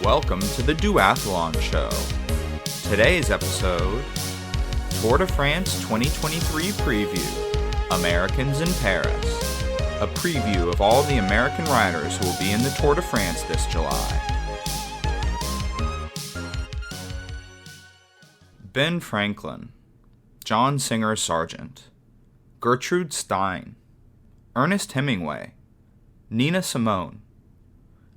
Welcome to the Duathlon Show. Today's episode, Tour de France 2023 preview, Americans in Paris. A preview of all the American riders who will be in the Tour de France this July. Ben Franklin, John Singer Sargent, Gertrude Stein, Ernest Hemingway, Nina Simone.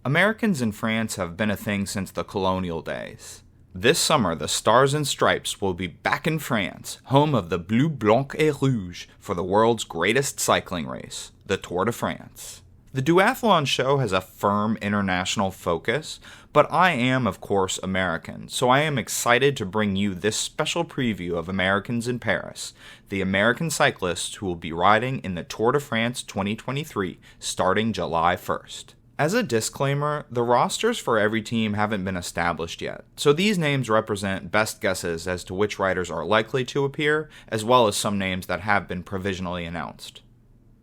Americans in France have been a thing since the colonial days. This summer, the Stars and Stripes will be back in France, home of the Bleu, Blanc et Rouge, for the world's greatest cycling race, the Tour de France. The Duathlon Show has a firm international focus, but I am, of course, American, so I am excited to bring you this special preview of Americans in Paris, the American cyclists who will be riding in the Tour de France 2023, starting July 1st. As a disclaimer, the rosters for every team haven't been established yet, so these names represent best guesses as to which riders are likely to appear, as well as some names that have been provisionally announced.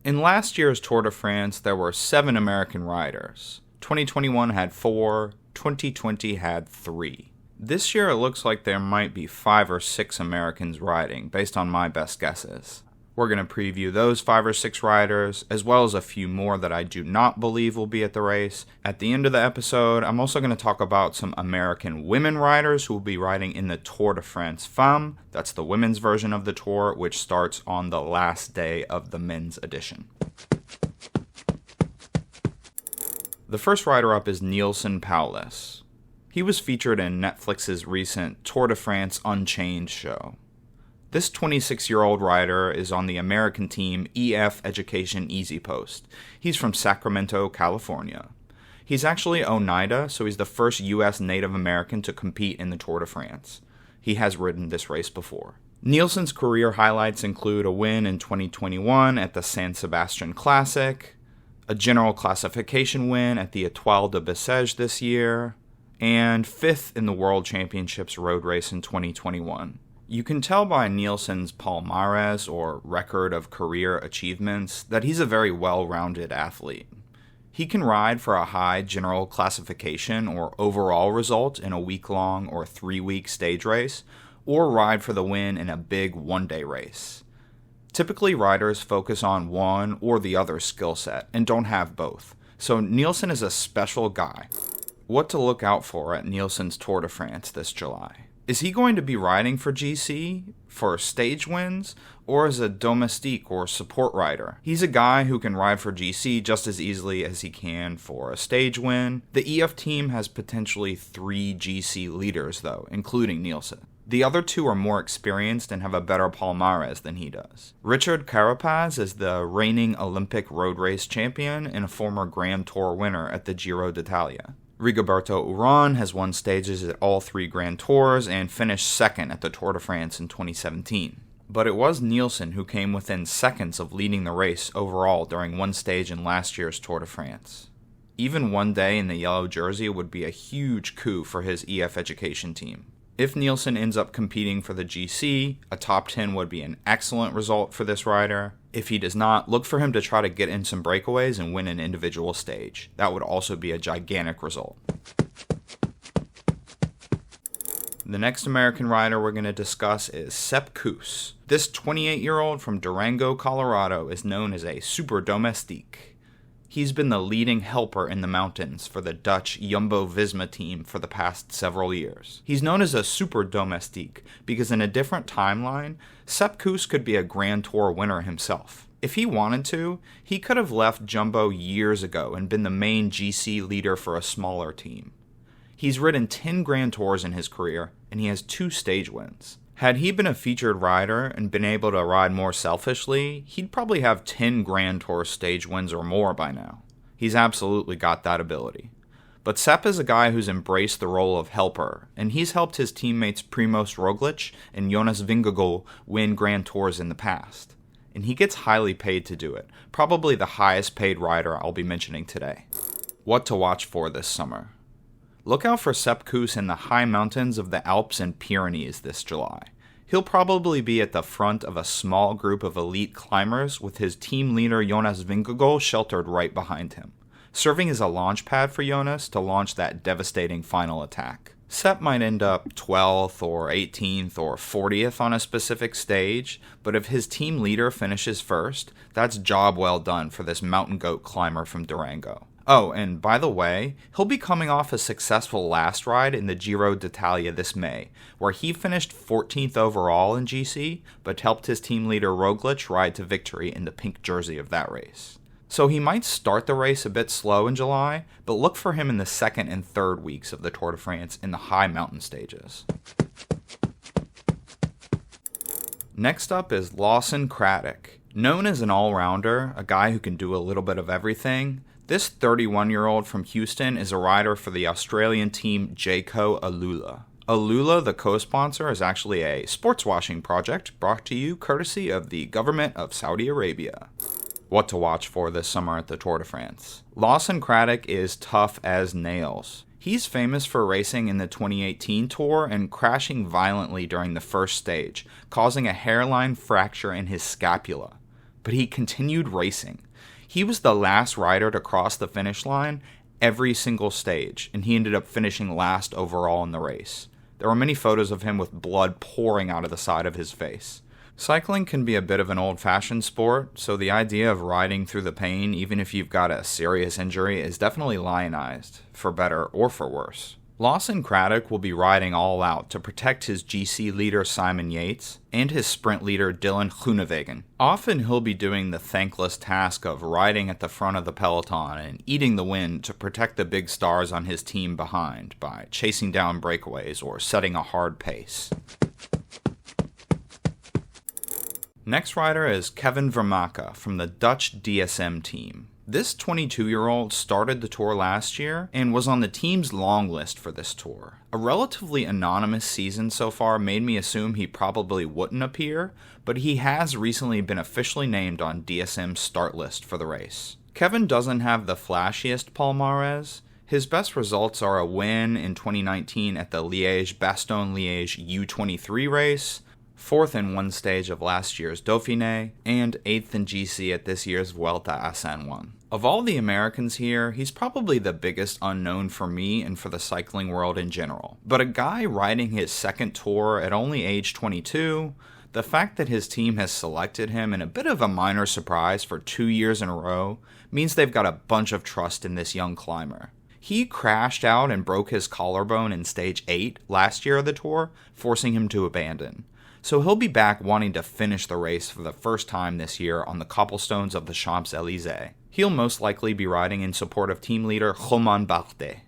In last year's Tour de France, there were 7 American riders. 2021 had 4, 2020 had 3. This year it looks like there might be 5 or 6 Americans riding, based on my best guesses. We're going to preview those 5 or 6 riders, as well as a few more that I do not believe will be at the race. At the end of the episode, I'm also going to talk about some American women riders who will be riding in the Tour de France Femmes. That's the women's version of the tour, which starts on the last day of the men's edition. The first rider up is Nielsen Powless. He was featured in Netflix's recent Tour de France Unchained show. This 26-year-old rider is on the American team EF Education Easy Post. He's from Sacramento, California. He's actually Oneida, so he's the first U.S. Native American to compete in the Tour de France. He has ridden this race before. Neilson's career highlights include a win in 2021 at the San Sebastian Classic, a general classification win at the Étoile de Bessèges this year, and 5th in the World Championships road race in 2021. You can tell by Neilson's palmarès, or record of career achievements, that he's a very well-rounded athlete. He can ride for a high general classification or overall result in a week-long or 3-week stage race, or ride for the win in a big one-day race. Typically, riders focus on one or the other skill set and don't have both, so Neilson is a special guy. What to look out for at Neilson's Tour de France this July? Is he going to be riding for GC, for stage wins, or as a domestique or support rider? He's a guy who can ride for GC just as easily as he can for a stage win. The EF team has potentially 3 GC leaders, though, including Neilson. The other 2 are more experienced and have a better palmarès than he does. Richard Carapaz is the reigning Olympic road race champion and a former Grand Tour winner at the Giro d'Italia. Rigoberto Urán has won stages at all 3 Grand Tours and finished 2nd at the Tour de France in 2017. But it was Neilson who came within seconds of leading the race overall during one stage in last year's Tour de France. Even one day in the yellow jersey would be a huge coup for his EF Education team. If Neilson ends up competing for the GC, a top 10 would be an excellent result for this rider. If he does not, look for him to try to get in some breakaways and win an individual stage. That would also be a gigantic result. The next American rider we're going to discuss is Sepp Kuss. This 28-year-old from Durango, Colorado is known as a super domestique. He's been the leading helper in the mountains for the Dutch Jumbo-Visma team for the past several years. He's known as a super domestique because in a different timeline, Sepp Kuss could be a Grand Tour winner himself. If he wanted to, he could have left Jumbo years ago and been the main GC leader for a smaller team. He's ridden 10 Grand Tours in his career, and he has 2 stage wins. Had he been a featured rider and been able to ride more selfishly, he'd probably have 10 Grand Tour stage wins or more by now. He's absolutely got that ability. But Sepp is a guy who's embraced the role of helper, and he's helped his teammates Primož Roglič and Jonas Vingegaard win Grand Tours in the past. And he gets highly paid to do it, probably the highest paid rider I'll be mentioning today. What to watch for this summer? Look out for Sepp Kuss in the high mountains of the Alps and Pyrenees this July. He'll probably be at the front of a small group of elite climbers with his team leader Jonas Vingegaard sheltered right behind him. serving as a launch pad for Jonas to launch that devastating final attack. Sepp might end up 12th or 18th or 40th on a specific stage, but if his team leader finishes first, that's job well done for this mountain goat climber from Durango. Oh, and by the way, he'll be coming off a successful last ride in the Giro d'Italia this May, where he finished 14th overall in GC, but helped his team leader Roglic ride to victory in the pink jersey of that race. So he might start the race a bit slow in July, but look for him in the second and third weeks of the Tour de France in the high mountain stages. Next up is Lawson Craddock. Known as an all-rounder, a guy who can do a little bit of everything, this 31-year-old from Houston is a rider for the Australian team Jayco Alula. Alula, the co-sponsor, is actually a sports washing project brought to you courtesy of the government of Saudi Arabia. What to watch for this summer at the Tour de France. Lawson Craddock is tough as nails. He's famous for racing in the 2018 Tour and crashing violently during the first stage, causing a hairline fracture in his scapula. But he continued racing. He was the last rider to cross the finish line every single stage, and he ended up finishing last overall in the race. There were many photos of him with blood pouring out of the side of his face. Cycling can be a bit of an old-fashioned sport, so the idea of riding through the pain, even if you've got a serious injury, is definitely lionized, for better or for worse. Lawson Craddock will be riding all out to protect his GC leader Simon Yates and his sprint leader Dylan Groenewegen. Often he'll be doing the thankless task of riding at the front of the peloton and eating the wind to protect the big stars on his team behind by chasing down breakaways or setting a hard pace. Next rider is Kevin Vermaca from the Dutch DSM team. This 22-year-old started the tour last year and was on the team's long list for this tour. A relatively anonymous season so far made me assume he probably wouldn't appear, but he has recently been officially named on DSM's start list for the race. Kevin doesn't have the flashiest palmarès. His best results are a win in 2019 at the Liège-Bastogne-Liège U23 race, 4th in one stage of last year's Dauphiné, and 8th in GC at this year's Vuelta a San Juan. Of all the Americans here, he's probably the biggest unknown for me and for the cycling world in general. But a guy riding his second tour at only age 22, the fact that his team has selected him in a bit of a minor surprise for 2 years in a row means they've got a bunch of trust in this young climber. He crashed out and broke his collarbone in stage 8 last year of the tour, forcing him to abandon. So he'll be back wanting to finish the race for the first time this year on the cobblestones of the Champs-Élysées. He'll most likely be riding in support of team leader Romain Bardet.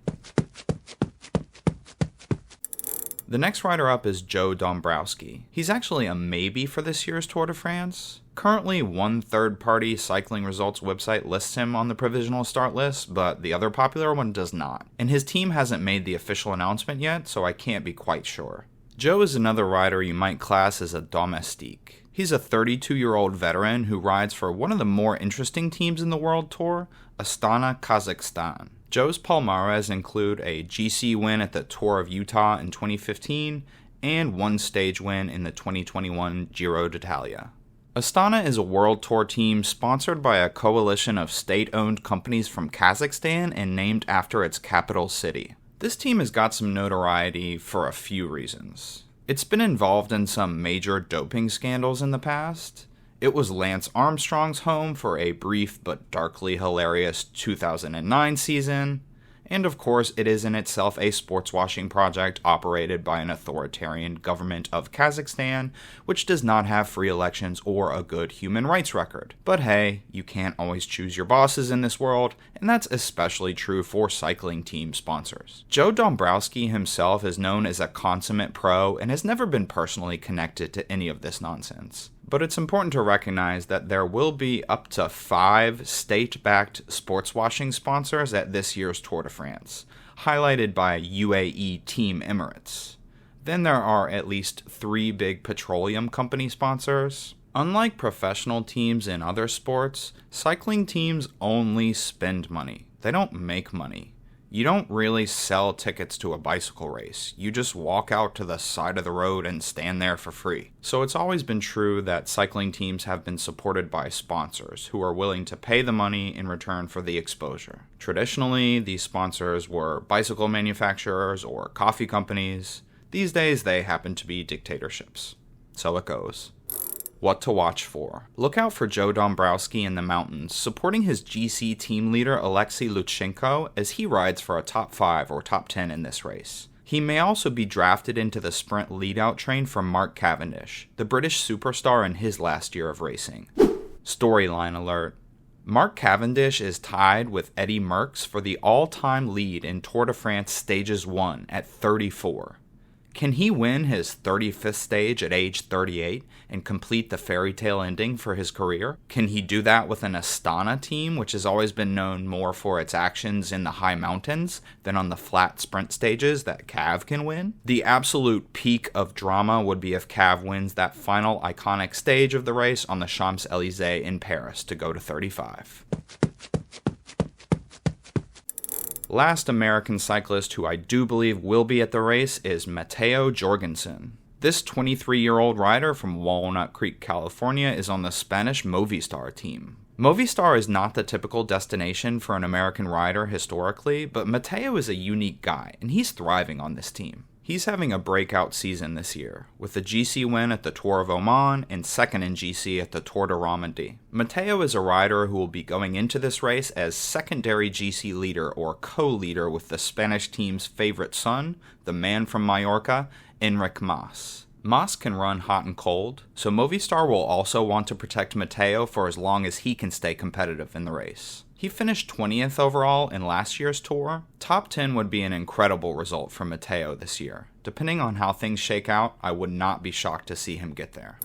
The next rider up is Joe Dombrowski. He's actually a maybe for this year's Tour de France. Currently, one third-party cycling results website lists him on the provisional start list, but the other popular one does not. And his team hasn't made the official announcement yet, so I can't be quite sure. Joe is another rider you might class as a domestique. He's a 32-year-old veteran who rides for one of the more interesting teams in the World Tour, Astana Kazakhstan. Joe's palmarès include a GC win at the Tour of Utah in 2015 and one stage win in the 2021 Giro d'Italia. Astana is a World Tour team sponsored by a coalition of state-owned companies from Kazakhstan and named after its capital city. This team has got some notoriety for a few reasons. It's been involved in some major doping scandals in the past. It was Lance Armstrong's home for a brief but darkly hilarious 2009 season. And of course, it is in itself a sports washing project operated by an authoritarian government of Kazakhstan, which does not have free elections or a good human rights record. But hey, you can't always choose your bosses in this world, and that's especially true for cycling team sponsors. Joe Dombrowski himself is known as a consummate pro and has never been personally connected to any of this nonsense. But it's important to recognize that there will be up to 5 state-backed sports washing sponsors at this year's Tour de France, highlighted by UAE Team Emirates. Then there are at least 3 big petroleum company sponsors. Unlike professional teams in other sports, cycling teams only spend money. They don't make money. You don't really sell tickets to a bicycle race. You just walk out to the side of the road and stand there for free. So it's always been true that cycling teams have been supported by sponsors who are willing to pay the money in return for the exposure. Traditionally, these sponsors were bicycle manufacturers or coffee companies. These days, they happen to be dictatorships. So it goes. What to watch for. Look out for Joe Dombrowski in the mountains, supporting his GC team leader Alexei Lutsenko as he rides for a top 5 or top 10 in this race. He may also be drafted into the sprint lead-out train from Mark Cavendish, the British superstar in his last year of racing. Storyline alert. Mark Cavendish is tied with Eddie Merckx for the all-time lead in Tour de France Stages 1 at 34. Can he win his 35th stage at age 38 and complete the fairy tale ending for his career? Can he do that with an Astana team, which has always been known more for its actions in the high mountains than on the flat sprint stages that Cav can win? The absolute peak of drama would be if Cav wins that final iconic stage of the race on the Champs-Élysées in Paris to go to 35. Last American cyclist who I do believe will be at the race is Matteo Jorgensen. This 23-year-old rider from Walnut Creek, California is on the Spanish Movistar team. Movistar is not the typical destination for an American rider historically, but Matteo is a unique guy, and he's thriving on this team. He's having a breakout season this year, with a GC win at the Tour of Oman and second in GC at the Tour de Romandie. Matteo is a rider who will be going into this race as secondary GC leader or co-leader with the Spanish team's favorite son, the man from Mallorca, Enric Mas. Mas can run hot and cold, so Movistar will also want to protect Matteo for as long as he can stay competitive in the race. He finished 20th overall in last year's tour. Top 10 would be an incredible result for Matteo this year. Depending on how things shake out, I would not be shocked to see him get there.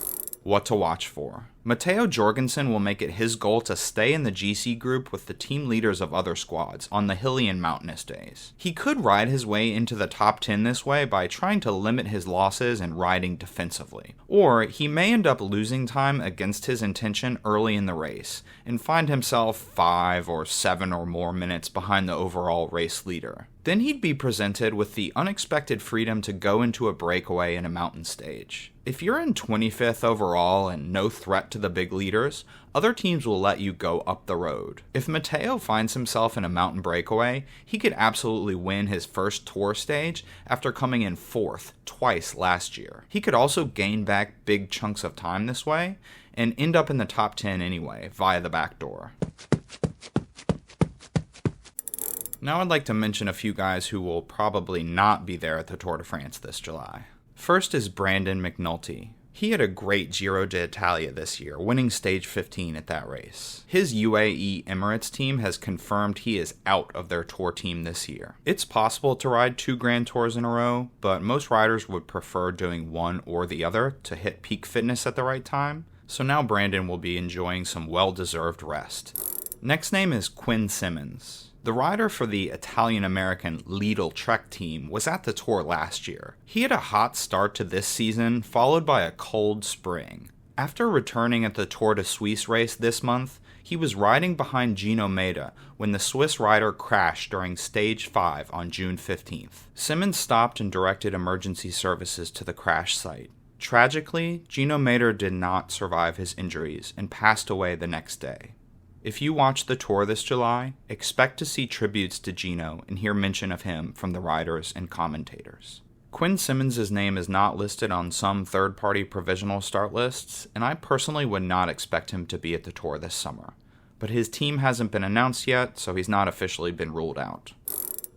What to watch for. Matteo Jorgensen will make it his goal to stay in the GC group with the team leaders of other squads on the hilly and mountainous days. He could ride his way into the top 10 this way by trying to limit his losses and riding defensively. Or he may end up losing time against his intention early in the race and find himself 5 or 7 or more minutes behind the overall race leader. Then he'd be presented with the unexpected freedom to go into a breakaway in a mountain stage. If you're in 25th overall and no threat to the big leaders, other teams will let you go up the road. If Matteo finds himself in a mountain breakaway, he could absolutely win his first tour stage after coming in 4th twice last year. He could also gain back big chunks of time this way and end up in the top 10 anyway, via the back door. Now I'd like to mention a few guys who will probably not be there at the Tour de France this July. First is Brandon McNulty. He had a great Giro d'Italia this year, winning stage 15 at that race. His UAE Emirates team has confirmed he is out of their tour team this year. It's possible to ride 2 Grand Tours in a row, but most riders would prefer doing one or the other to hit peak fitness at the right time, so now Brandon will be enjoying some well-deserved rest. Next name is Quinn Simmons. The rider for the Italian-American Lidl Trek team was at the Tour last year. He had a hot start to this season, followed by a cold spring. After returning at the Tour de Suisse race this month, he was riding behind Gino Mäder when the Swiss rider crashed during Stage 5 on June 15th. Simmons stopped and directed emergency services to the crash site. Tragically, Gino Mäder did not survive his injuries and passed away the next day. If you watch the Tour this July, expect to see tributes to Gino and hear mention of him from the riders and commentators. Quinn Simmons' name is not listed on some third-party provisional start lists, and I personally would not expect him to be at the Tour this summer. But his team hasn't been announced yet, so he's not officially been ruled out.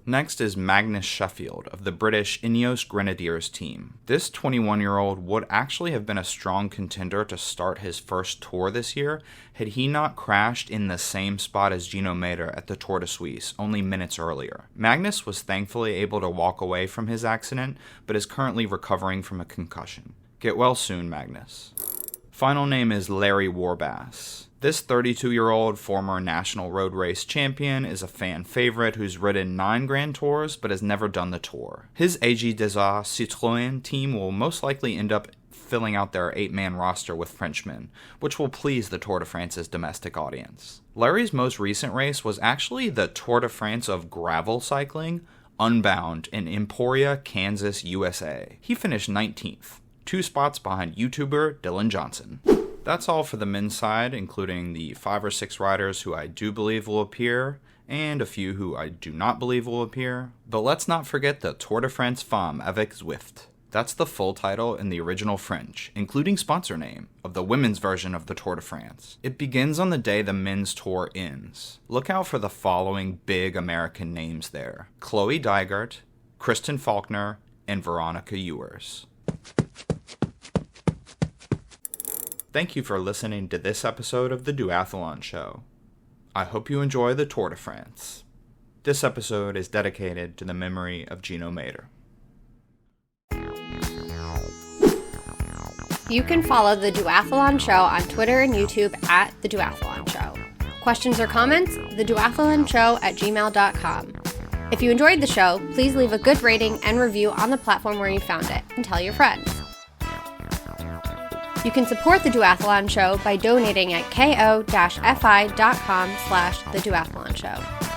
Next is Magnus Sheffield of the British Ineos Grenadiers team. This 21-year-old would actually have been a strong contender to start his first Tour this year had he not crashed in the same spot as Gino Mäder at the Tour de Suisse only minutes earlier. Magnus was thankfully able to walk away from his accident, but is currently recovering from a concussion. Get well soon, Magnus. Final name is Larry Warbasse. This 32-year-old former national road race champion is a fan favorite who's ridden 9 Grand Tours but has never done the Tour. His AG Desert Citroën team will most likely end up filling out their 8-man roster with Frenchmen, which will please the Tour de France's domestic audience. Larry's most recent race was actually the Tour de France of gravel cycling, Unbound, in Emporia, Kansas, USA. He finished 19th, 2 spots behind YouTuber Dylan Johnson. That's all for the men's side, including the 5 or 6 riders who I do believe will appear, and a few who I do not believe will appear. But let's not forget the Tour de France Femme avec Zwift. That's the full title in the original French, including sponsor name, of the women's version of the Tour de France. It begins on the day the men's tour ends. Look out for the following big American names there: Chloe Dygert, Kristen Faulkner, and Veronica Ewers. Thank you for listening to this episode of The Duathlon Show. I hope you enjoy the Tour de France. This episode is dedicated to the memory of Gino Mäder. You can follow The Duathlon Show on Twitter and YouTube at The Duathlon Show. Questions or comments? TheDuathlonShow@gmail.com. If you enjoyed the show, please leave a good rating and review on the platform where you found it, and tell your friends. You can support The Duathlon Show by donating at ko-fi.com/TheDuathlonShow.